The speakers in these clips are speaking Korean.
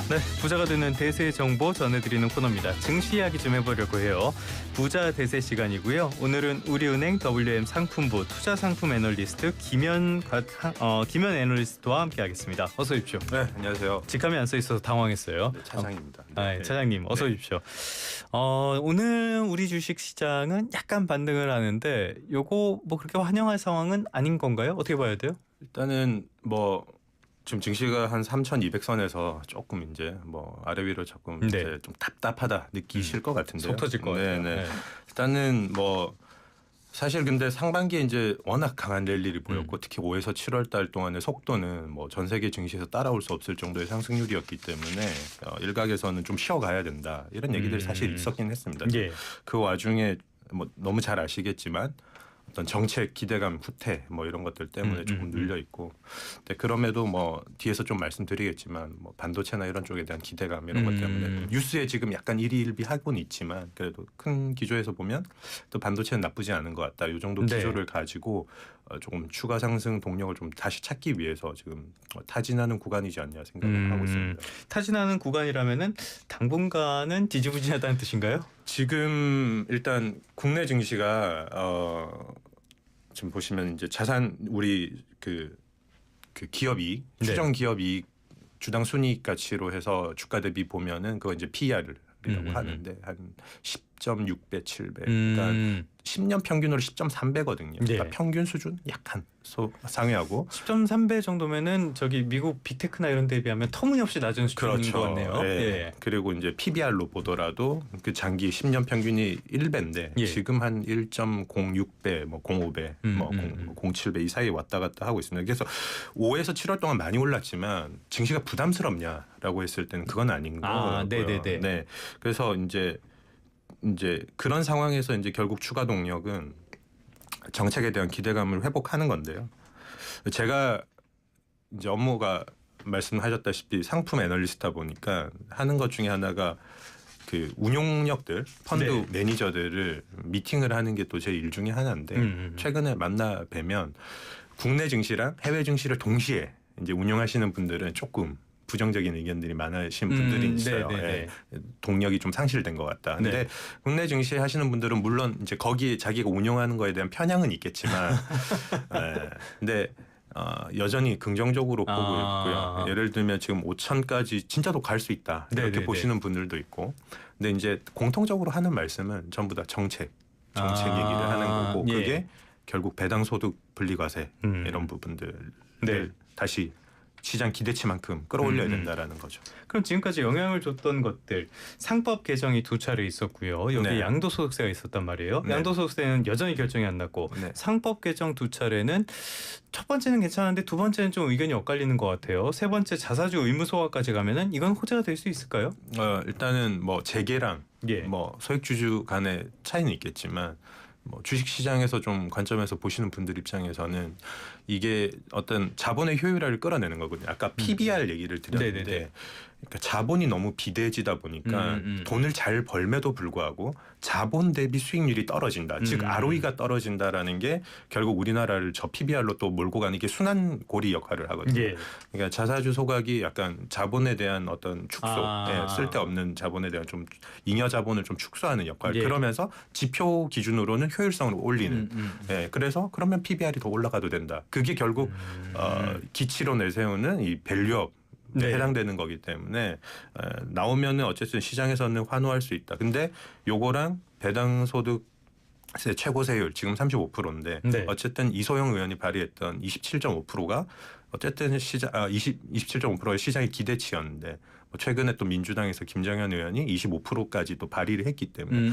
네, 부자가 되는 대세 정보 전해드리는 코너입니다. 증시 이야기 좀 해보려고 해요. 부자 대세 시간이고요. 오늘은 우리은행 WM 상품부 투자상품 애널리스트 김현 애널리스트와 함께하겠습니다. 어서 오십시오. 네, 안녕하세요. 직함이 안 써 있어서 당황했어요. 네, 차장입니다. 네. 차장님 어서 오십시오. 오늘 우리 주식 시장은 약간 반등을 하는데 요거 뭐 그렇게 환영할 상황은 아닌 건가요? 어떻게 봐야 돼요? 일단은 뭐 지금 증시가 한 3,200선에서 조금 이제 뭐 아래 위로 조금 이제 좀 답답하다 느끼실 것 같은데요. 속 터질 것 같아요. 네. 일단은 뭐 사실 근데 상반기에 이제 워낙 강한 랠리를 보였고 특히 5에서 7월 달 동안의 속도는 뭐 전 세계 증시에서 따라올 수 없을 정도의 상승률이었기 때문에 일각에서는 좀 쉬어가야 된다 이런 얘기들이 사실 있었긴 했습니다. 예. 그 와중에 뭐 너무 잘 아시겠지만 어떤 정책 기대감 후퇴 뭐 이런 것들 때문에 조금 눌려 있고, 근데 그럼에도 뭐 뒤에서 좀 말씀드리겠지만 뭐 반도체나 이런 쪽에 대한 기대감 이런 것 때문에 뉴스에 지금 약간 일희일비하고는 있지만 그래도 큰 기조에서 보면 또 반도체는 나쁘지 않은 것 같다. 이 정도 기조를 가지고 조금 추가 상승 동력을 좀 다시 찾기 위해서 지금 타진하는 구간이지 않냐 생각을 하고 있습니다. 타진하는 구간이라면은 당분간은 지지부진하다는 뜻인가요? 지금 일단 국내 증시가 지금 보시면 이제 자산 우리 그 기업이 추정 기업이 주당 순이익 가치로 해서 주가 대비 보면은 그거 이제 PER이라고 하는데 한 10.6배, 7배. 그러니까 10년 평균으로 10.3배거든요. 그러니까 평균 수준 약간 상회하고 10.3배 정도면은 저기 미국 빅테크나 이런 데에 비하면 터무니없이 낮은 수준인 것 같네요. 예. 그리고 이제 PBR로 보더라도 그 장기 10년 평균이 1배인데 지금 한 1.06배, 뭐 05배, 뭐 07배 이 사이에 왔다 갔다 하고 있습니다. 그래서 5에서 7월 동안 많이 올랐지만 증시가 부담스럽냐라고 했을 때는 그건 아닌 거고요. 네. 그래서 이제 그런 상황에서 이제 결국 추가 동력은 정책에 대한 기대감을 회복하는 건데요. 제가 이제 업무가 말씀하셨다시피 상품 애널리스트다 보니까 하는 것 중에 하나가 그 운용력들, 펀드 매니저들을 미팅을 하는 게 또 제 일 중에 하나인데 최근에 만나 뵈면 국내 증시랑 해외 증시를 동시에 이제 운용하시는 분들은 조금 부정적인 의견들이 많으신 분들이 있어요. 동력이 좀 상실된 것 같다. 근데 국내 증시 하시는 분들은 물론 이제 거기에 자기가 운용하는 거에 대한 편향은 있겠지만, 근데 여전히 긍정적으로 보고 있고요. 예를 들면 지금 5천까지 진짜도 갈 수 있다 이렇게 보시는 분들도 있고, 근데 이제 공통적으로 하는 말씀은 전부 다 정책 얘기를 하는 거고, 그게 결국 배당 소득 분리과세 이런 부분들을 다시 시장 기대치만큼 끌어올려야 된다라는 거죠. 그럼 지금까지 영향을 줬던 것들 상법 개정이 두 차례 있었고요. 여기 양도소득세가 있었단 말이에요. 양도소득세는 여전히 결정이 안 났고 상법 개정 두 차례는 첫 번째는 괜찮은데 두 번째는 좀 의견이 엇갈리는 것 같아요. 세 번째 자사주 의무 소각까지 가면은 이건 호재가 될 수 있을까요? 일단은 뭐 재계랑 뭐 소액주주 간의 차이는 있겠지만 뭐 주식시장에서 좀 관점에서 보시는 분들 입장에서는 이게 어떤 자본의 효율화를 끌어내는 거거든요. 아까 PBR 얘기를 드렸는데 그러니까 자본이 너무 비대해지다 보니까 돈을 잘 벌매도 불구하고 자본 대비 수익률이 떨어진다. 즉 ROE가 떨어진다라는 게 결국 우리나라를 저 PBR로 또 몰고 가는 게 순환고리 역할을 하거든요. 그러니까 자사주 소각이 약간 자본에 대한 어떤 축소, 쓸데없는 자본에 대한 좀 잉여 자본을 좀 축소하는 역할. 그러면서 지표 기준으로는 효율성을 올리는. 그래서 그러면 PBR이 더 올라가도 된다. 그게 결국 기치로 내세우는 이 밸류업 해당되는 거기 때문에 나오면은 어쨌든 시장에서는 환호할 수 있다. 근데 요거랑 배당 소득 최고세율 지금 35%인데 어쨌든 이소영 의원이 발의했던 27.5%가 어쨌든 27.5%의 시장의 기대치였는데 최근에 또 민주당에서 김정현 의원이 25%까지 또 발의를 했기 때문에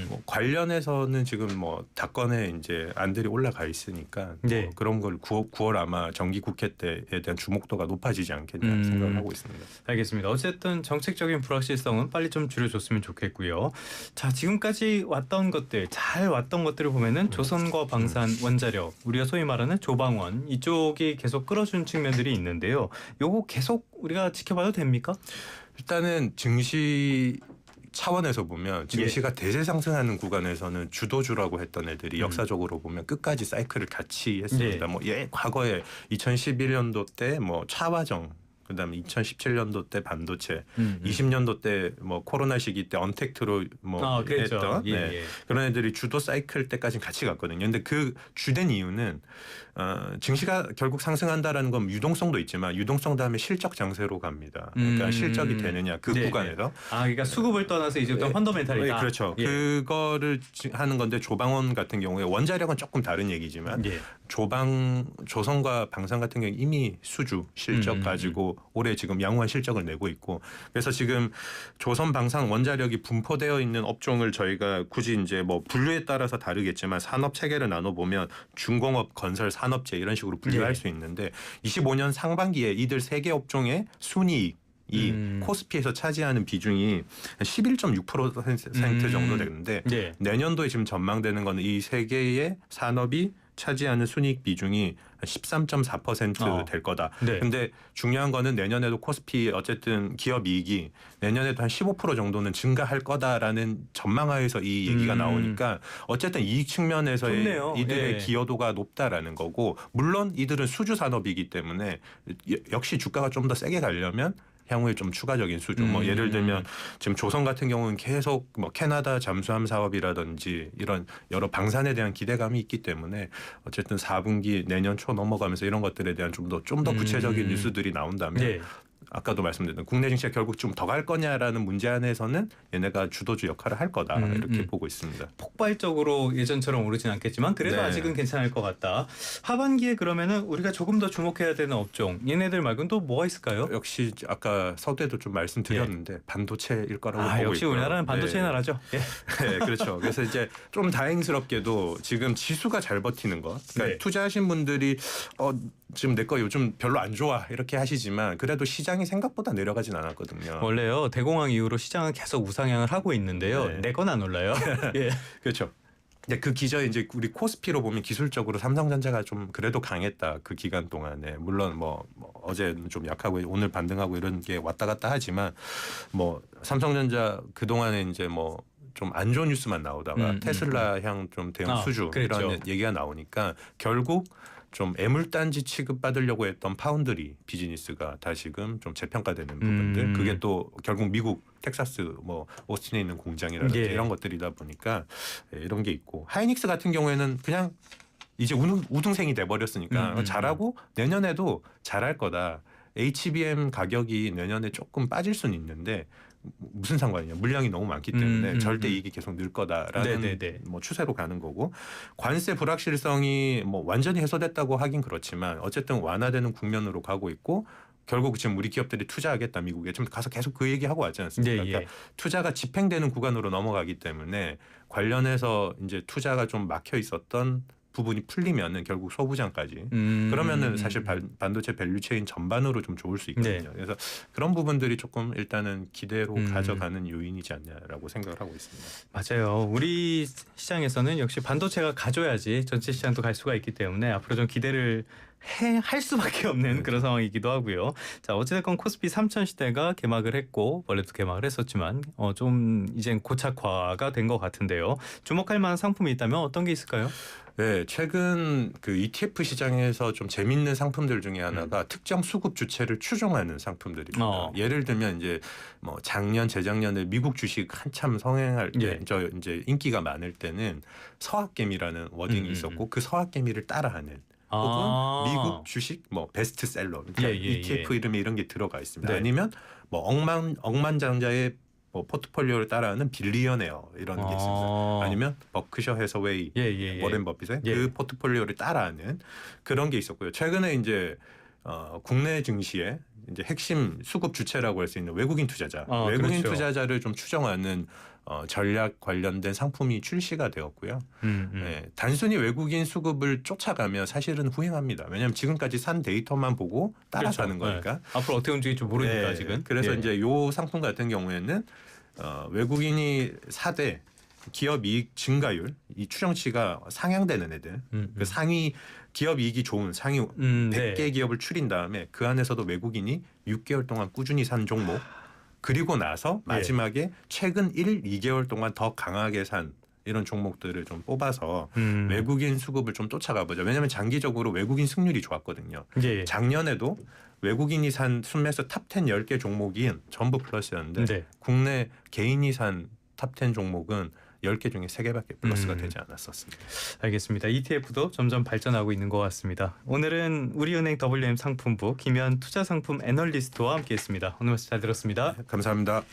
뭐 관련해서는 지금 뭐 다권에 이제 안들이 올라가 있으니까 뭐 그런 걸 9월 아마 정기 국회 때에 대한 주목도가 높아지지 않겠냐 생각을 하고 있습니다. 알겠습니다. 어쨌든 정책적인 불확실성은 빨리 좀 줄여줬으면 좋겠고요. 자, 지금까지 왔던 것들 잘 왔던 것들을 보면은 조선과 방산, 원자력, 우리가 소위 말하는 조방원 이쪽이 계속 끌어준 측면들이 있는데요. 요거 계속 우리가 지켜봐도 됩니까? 일단은 증시 차원에서 보면 증시가 대세 상승하는 구간에서는 주도주라고 했던 애들이 역사적으로 보면 끝까지 사이클을 같이 했습니다. 뭐 과거에 2011년도 때 뭐 차화정 그다음에 2017년도 때 반도체, 20년도 때 뭐 코로나 시기 때 언택트로 뭐 했던 네. 그런 애들이 주도 사이클 때까지 같이 갔거든요. 근데 그 주된 이유는 증시가 결국 상승한다라는 건 유동성도 있지만 유동성 다음에 실적 장세로 갑니다. 그러니까 실적이 되느냐 그 구간에서. 그러니까 수급을 떠나서 이제부터 펀더멘탈이다. 네, 그렇죠. 그거를 하는 건데 조방원 같은 경우에 원자력은 조금 다른 얘기지만 조선과 방산 같은 경우 이미 수주 실적 가지고 올해 지금 양호한 실적을 내고 있고 그래서 지금 조선 방산 원자력이 분포되어 있는 업종을 저희가 굳이 이제 뭐 분류에 따라서 다르겠지만 산업 체계를 나눠 보면 중공업, 건설, 산업재 이런 식으로 분류할 수 있는데 25년 상반기에 이들 세 개 업종의 순이익 이 코스피에서 차지하는 비중이 11.6% 정도 되는데 내년도에 지금 전망되는 거는 이 세 개의 산업이 차지하는 순이익 비중이 13.4% 될 거다. 근데 중요한 거는 내년에도 코스피 어쨌든 기업 이익이 내년에도 한 15% 정도는 증가할 거다라는 전망하에서 이 얘기가 나오니까 어쨌든 이익 측면에서의 좋네요. 이들의 기여도가 높다라는 거고 물론 이들은 수주 산업이기 때문에 역시 주가가 좀 더 세게 가려면 향후에 좀 추가적인 수주 뭐 예를 들면 지금 조선 같은 경우는 계속 뭐 캐나다 잠수함 사업이라든지 이런 여러 방산에 대한 기대감이 있기 때문에 어쨌든 4분기 내년 초 넘어가면서 이런 것들에 대한 좀 더 구체적인 뉴스들이 나온다면 아까도 말씀드렸던 국내 증시가 결국 좀 더 갈 거냐라는 문제 안에서는 얘네가 주도주 역할을 할 거다 이렇게 보고 있습니다. 폭발적으로 예전처럼 오르진 않겠지만 그래도 아직은 괜찮을 것 같다. 하반기에 그러면은 우리가 조금 더 주목해야 되는 업종 얘네들 말고는 또 뭐가 있을까요? 역시 아까 서두에도 좀 말씀드렸는데 반도체일 거라고 보고 있고요. 역시 우리나라는 반도체 나라죠. 네, 그렇죠. 그래서 이제 좀 다행스럽게도 지금 지수가 잘 버티는 것. 그러니까 투자하신 분들이 지금 내 거 요즘 별로 안 좋아 이렇게 하시지만 그래도 시장이 생각보다 내려가진 않았거든요. 원래요 대공황 이후로 시장은 계속 우상향을 하고 있는데요. 내 건 안 올라요. 그렇죠. 근데 그 기저에 이제 우리 코스피로 보면 기술적으로 삼성전자가 좀 그래도 강했다 그 기간 동안에 물론 뭐 어제는 좀 약하고 오늘 반등하고 이런 게 왔다 갔다 하지만 뭐 삼성전자 그 동안에 이제 뭐 좀 안 좋은 뉴스만 나오다가 테슬라 향 좀 대응 수주 이런 얘기가 나오니까 결국 좀 애물단지 취급받으려고 했던 파운드리 비즈니스가 다시금 좀 재평가되는 부분들 그게 또 결국 미국 텍사스 뭐 오스틴에 있는 공장이라든지 이런 것들이다 보니까 이런 게 있고 하이닉스 같은 경우에는 그냥 이제 우등생이 돼버렸으니까 잘하고 내년에도 잘할 거다. HBM 가격이 내년에 조금 빠질 수는 있는데 무슨 상관이냐 물량이 너무 많기 때문에 절대 이익이 계속 늘 거다라는 뭐 추세로 가는 거고 관세 불확실성이 뭐 완전히 해소됐다고 하긴 그렇지만 어쨌든 완화되는 국면으로 가고 있고 결국 지금 우리 기업들이 투자하겠다 미국에 지금 가서 계속 그 얘기하고 왔지 않습니까? 그러니까 투자가 집행되는 구간으로 넘어가기 때문에 관련해서 이제 투자가 좀 막혀 있었던 부분이 풀리면은 결국 소부장까지 그러면은 사실 반도체 밸류체인 전반으로 좀 좋을 수 있거든요. 그래서 그런 부분들이 조금 일단은 기대로 가져가는 요인이지 않냐라고 생각을 하고 있습니다. 맞아요. 우리 시장에서는 역시 반도체가 가져야지 전체 시장도 갈 수가 있기 때문에 앞으로 좀 기대를 할 수밖에 없는 그런 상황이기도 하고요. 자 어찌됐건 코스피 3000 시대가 개막을 했고 원래도 개막을 했었지만 좀 이젠 고착화가 된 것 같은데요. 주목할 만한 상품이 있다면 어떤 게 있을까요? 네, 최근 그 ETF 시장에서 좀 재밌는 상품들 중에 하나가 특정 수급 주체를 추종하는 상품들입니다. 예를 들면 이제 뭐 작년, 재작년에 미국 주식 한참 성행할 때, 이제 인기가 많을 때는 서학개미라는 워딩이 있었고 그 서학개미를 따라하는. 혹은 미국 주식 뭐 베스트셀러, 그러니까 ETF 이름에 이런 게 들어가 있습니다. 아니면 뭐 억만장자의 뭐 포트폴리오를 따라하는 빌리어네어 이런 게 있습니다. 아니면 버크셔 해서웨이, 워렌 버핏의 그 포트폴리오를 따라하는 그런 게 있었고요. 최근에 이제 국내 증시에 이제 핵심 수급 주체라고 할 수 있는 외국인 투자자, 외국인 투자자를 좀 추정하는 전략 관련된 상품이 출시가 되었고요. 단순히 외국인 수급을 쫓아가면 사실은 후행합니다. 왜냐하면 지금까지 산 데이터만 보고 따라가는 거니까. 앞으로 어떻게 움직일지 모르니까 지금. 그래서 이제 요 상품 같은 경우에는 외국인이 사대 기업 이익 증가율 이 추정치가 상향되는 애들 그 상위 기업 이익이 좋은 상위 100개 기업을 추린 다음에 그 안에서도 외국인이 6개월 동안 꾸준히 산 종목 그리고 나서 마지막에 최근 1, 2개월 동안 더 강하게 산 이런 종목들을 좀 뽑아서 외국인 수급을 좀 쫓아가 보자. 왜냐하면 장기적으로 외국인 승률이 좋았거든요. 작년에도 외국인이 산 순매수 탑10 10개 종목인 전부 플러스였는데 네. 국내 개인이 산 탑10 종목은 10개 중에 3개밖에 플러스가 되지 않았었습니다. 알겠습니다. ETF도 점점 발전하고 있는 것 같습니다. 오늘은 우리은행 WM 상품부 김현 투자상품 애널리스트와 함께했습니다. 오늘 말씀 잘 들었습니다. 네, 감사합니다.